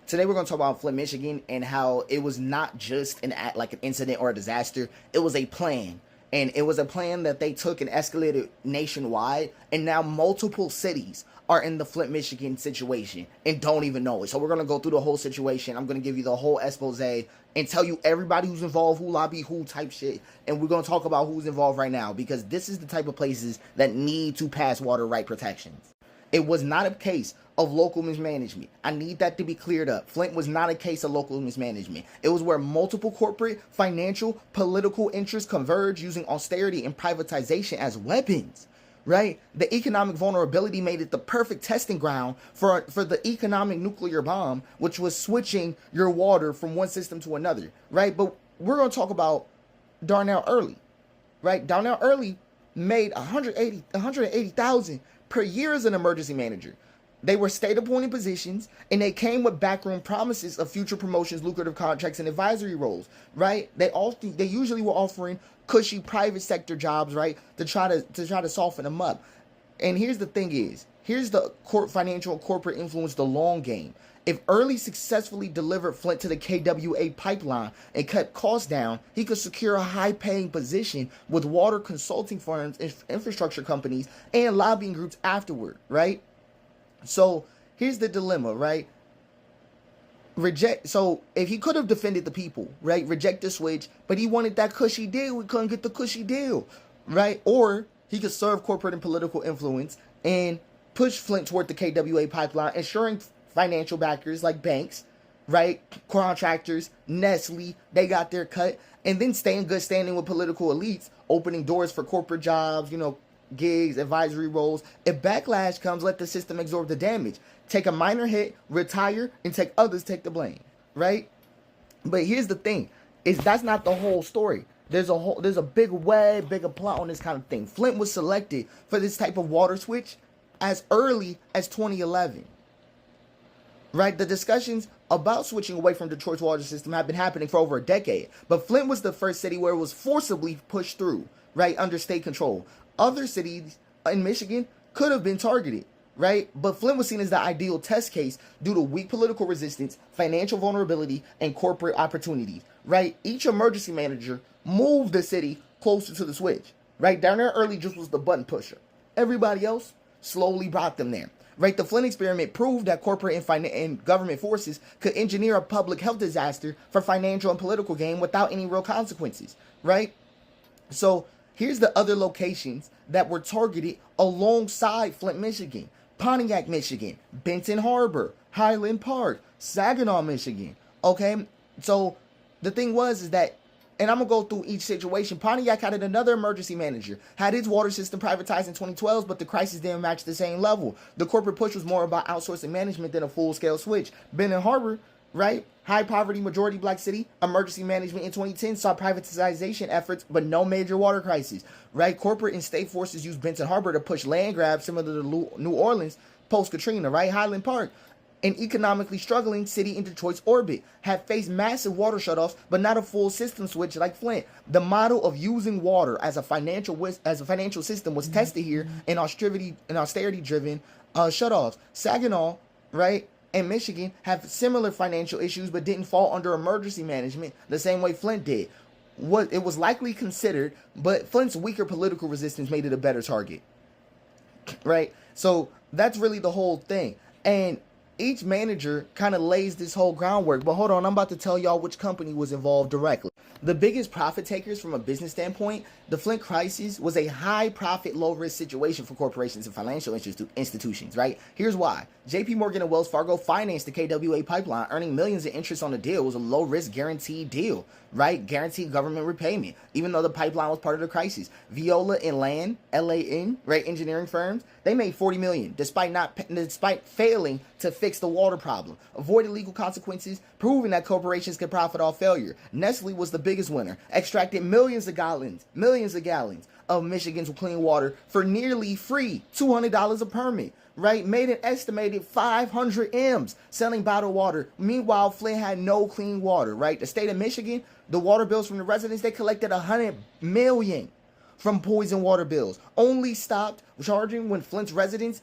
Today we're going to talk about Flint, Michigan, and how it was not just an incident or a disaster. It was a plan, and it was a plan that they took and escalated nationwide. And now multiple cities are in the Flint, Michigan situation and don't even know it. So we're going to go through the whole situation. I'm going to give you the whole expose and tell you everybody who's involved, who lobby, who type shit. And we're going to talk about who's involved right now, because this is the type of places that need to pass water right protections. It was not a case of local mismanagement. I need that to be cleared up. Flint was not a case of local mismanagement. It was where multiple corporate, financial, political interests converge using austerity and privatization as weapons, right? The economic vulnerability made it the perfect testing ground for the economic nuclear bomb, which was switching your water from one system to another, right? But we're going to talk about Darnell Early, right? Darnell Early made $180,000 per year as an emergency manager. They were state-appointed positions, and they came with backroom promises of future promotions, lucrative contracts, and advisory roles, right? They usually were offering cushy private sector jobs, right, to try to soften them up. And here's the thing here's the financial and corporate influence, the long game. If Early successfully delivered Flint to the KWA pipeline and cut costs down, he could secure a high-paying position with water consulting firms, infrastructure companies, and lobbying groups afterward, right? So here's the dilemma, right? So if he could have defended the people, right? Reject the switch, but he wanted that cushy deal. We couldn't get the cushy deal, right? Or he could serve corporate and political influence and push Flint toward the KWA pipeline, ensuring financial backers like banks, right? Contractors, Nestle, they got their cut, and then stay in good standing with political elites, opening doors for corporate jobs, gigs, advisory roles. If backlash comes, let the system absorb the damage. Take a minor hit, retire, and take the blame, right? But here's the thing, is that's not the whole story. There's a big web, bigger plot on this kind of thing. Flint was selected for this type of water switch as early as 2011. Right? The discussions about switching away from Detroit's water system have been happening for over a decade. But Flint was the first city where it was forcibly pushed through, right, under state control. Other cities in Michigan could have been targeted, right? But Flint was seen as the ideal test case due to weak political resistance, financial vulnerability, and corporate opportunities, right? Each emergency manager moved the city closer to the switch, right? Darnell Early just was the button pusher. Everybody else slowly brought them there. Right, the Flint experiment proved that corporate and government forces could engineer a public health disaster for financial and political gain without any real consequences, right? So here's the other locations that were targeted alongside Flint, Michigan: Pontiac, Michigan, Benton Harbor, Highland Park, Saginaw, Michigan. Okay, so the thing is that, and I'm going to go through each situation. Pontiac had another emergency manager, had its water system privatized in 2012, but the crisis didn't match the same level. The corporate push was more about outsourcing management than a full-scale switch. Benton Harbor, right? High poverty, majority black city, emergency management in 2010 saw privatization efforts, but no major water crisis, right? Corporate and state forces used Benton Harbor to push land grabs similar to New Orleans post-Katrina, right? Highland Park, an economically struggling city in Detroit's orbit, have faced massive water shutoffs, but not a full system switch like Flint. The model of using water as a financial system was tested here in austerity-driven shutoffs. Saginaw, right, and Michigan have similar financial issues, but didn't fall under emergency management the same way Flint did. It was likely considered, but Flint's weaker political resistance made it a better target, right? So that's really the whole thing. And each manager kind of lays this whole groundwork. But hold on, I'm about to tell y'all which company was involved directly. The biggest profit takers from a business standpoint, the Flint crisis was a high profit, low risk situation for corporations and financial institutions, right? Here's why. JP Morgan and Wells Fargo financed the KWA pipeline, earning millions in interest on the deal. It was a low risk guaranteed deal, right? Guaranteed government repayment, even though the pipeline was part of the crisis. Viola and LAN, right, engineering firms, they made $40 million despite failing to fix the water problem, avoided legal consequences, proving that corporations can profit off failure. Nestle was the biggest winner, extracted millions of gallons of Michigan's clean water for nearly free, $200 a permit, right? Made an estimated 500 M's selling bottled water. Meanwhile, Flint had no clean water, right? The state of Michigan, the water bills from the residents, they collected $100 million from poison water bills. Only stopped charging when Flint's residents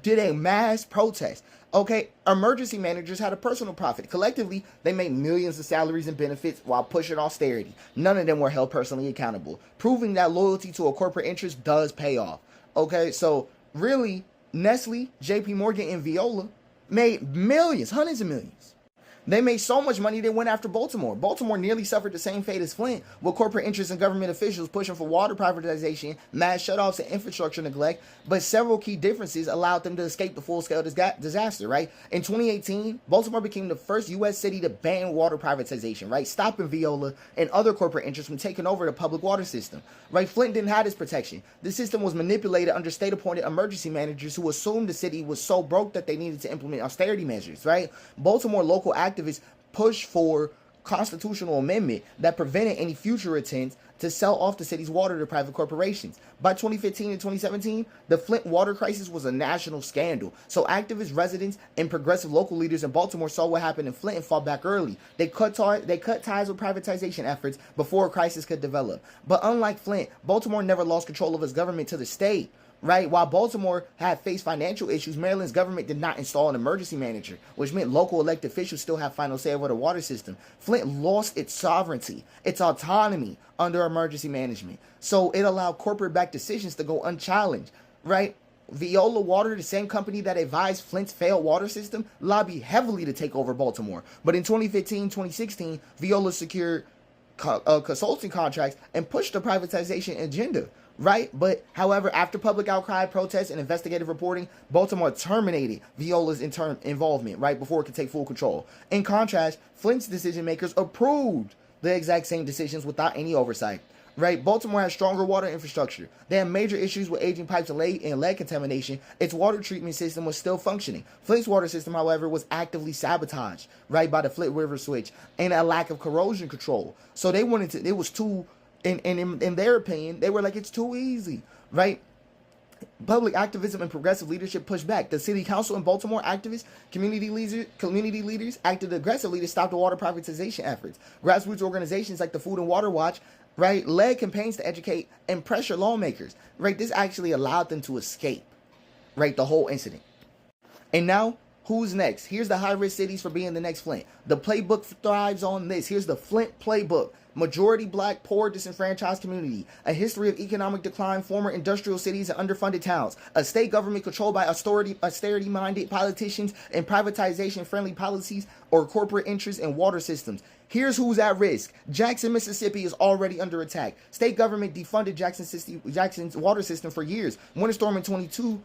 did a mass protest. Okay, emergency managers had a personal profit. Collectively, they made millions of salaries and benefits while pushing austerity. None of them were held personally accountable, proving that loyalty to a corporate interest does pay off. Okay, so really, Nestle, JP Morgan, and Viola made millions, hundreds of millions. They made so much money they went after Baltimore. Baltimore nearly suffered the same fate as Flint, with corporate interests and government officials pushing for water privatization, mass shutoffs, and infrastructure neglect. But several key differences allowed them to escape the full-scale disaster, right? In 2018, Baltimore became the first U.S. city to ban water privatization, right? Stopping Viola and other corporate interests from taking over the public water system, right? Flint didn't have this protection. The system was manipulated under state-appointed emergency managers who assumed the city was so broke that they needed to implement austerity measures, right? Baltimore local activists pushed for constitutional amendment that prevented any future attempts to sell off the city's water to private corporations. By 2015 and 2017, the Flint water crisis was a national scandal. So activists, residents, and progressive local leaders in Baltimore saw what happened in Flint and fought back early. They cut ties with privatization efforts before a crisis could develop. But unlike Flint, Baltimore never lost control of its government to the state. Right? While Baltimore had faced financial issues, Maryland's government did not install an emergency manager, which meant local elected officials still have final say over the water system. Flint lost its sovereignty, its autonomy under emergency management. So it allowed corporate-backed decisions to go unchallenged, right? Viola Water, the same company that advised Flint's failed water system, lobbied heavily to take over Baltimore. But in 2015-2016, Viola secured consulting contracts and pushed the privatization agenda. Right? But, however, after public outcry, protests, and investigative reporting, Baltimore terminated Viola's involvement, right, before it could take full control. In contrast, Flint's decision makers approved the exact same decisions without any oversight. Right? Baltimore has stronger water infrastructure. They had major issues with aging pipes and lead contamination. Its water treatment system was still functioning. Flint's water system, however, was actively sabotaged, right, by the Flint River Switch and a lack of corrosion control. So they wanted to, it was too, in their opinion, they were like, it's too easy, right? Public activism and progressive leadership pushed back. The city council in Baltimore, activists, community leaders acted aggressively to stop the water privatization efforts. Grassroots organizations like the Food and Water Watch, right, led campaigns to educate and pressure lawmakers, right? This actually allowed them to escape, right, the whole incident. And now, who's next? Here's the high-risk cities for being the next Flint. The playbook thrives on this. Here's the Flint playbook. Majority black, poor, disenfranchised community. A history of economic decline, former industrial cities and underfunded towns. A state government controlled by austerity-minded politicians and privatization-friendly policies or corporate interests in water systems. Here's who's at risk. Jackson, Mississippi is already under attack. State government defunded Jackson's water system for years. Winter Storm in 22,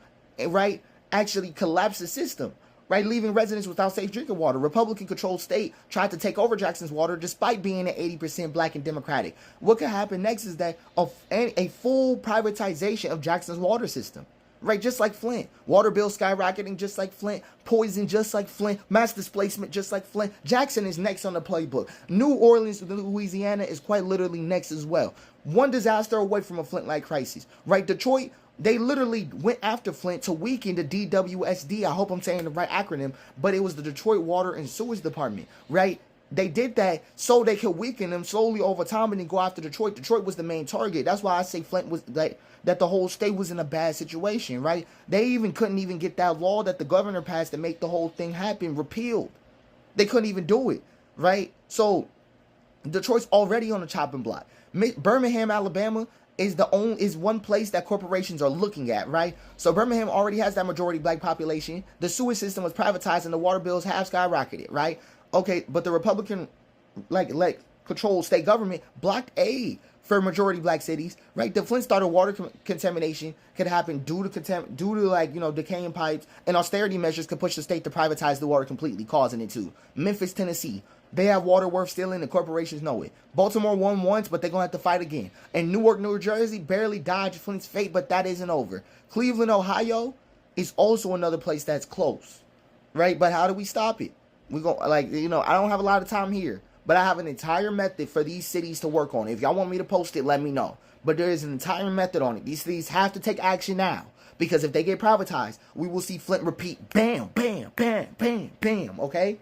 right, actually collapsed the system, right, leaving residents without safe drinking water. Republican-controlled state tried to take over Jackson's water despite being at 80% black and Democratic. What could happen next is that a full privatization of Jackson's water system, right, just like Flint. Water bill skyrocketing just like Flint. Poison just like Flint. Mass displacement just like Flint. Jackson is next on the playbook. New Orleans, Louisiana is quite literally next as well. One disaster away from a Flint-like crisis, right? Detroit, they literally went after Flint to weaken the DWSD. I hope I'm saying the right acronym, but it was the Detroit Water and Sewage Department, right? They did that so they could weaken them slowly over time and then go after Detroit. Detroit was the main target. That's why I say Flint was that the whole state was in a bad situation, right? They couldn't even get that law that the governor passed to make the whole thing happen repealed. They couldn't even do it, right? So Detroit's already on the chopping block. Birmingham, Alabama, is one place that corporations are looking at, right? So Birmingham already has that majority black population. The sewage system was privatized and the water bills have skyrocketed, right? Okay, but the Republican like controlled state government blocked aid for majority black cities, right? The Flint started water contamination could happen due to decaying pipes, and austerity measures could push the state to privatize the water completely, causing it to. Memphis, Tennessee. They have water worth stealing, and corporations know it. Baltimore won once, but they're going to have to fight again. And Newark, New Jersey barely dodged Flint's fate, but that isn't over. Cleveland, Ohio is also another place that's close, right? But how do we stop it? I don't have a lot of time here, but I have an entire method for these cities to work on. If y'all want me to post it, let me know. But there is an entire method on it. These cities have to take action now, because if they get privatized, we will see Flint repeat, bam, bam, bam, bam, bam, okay?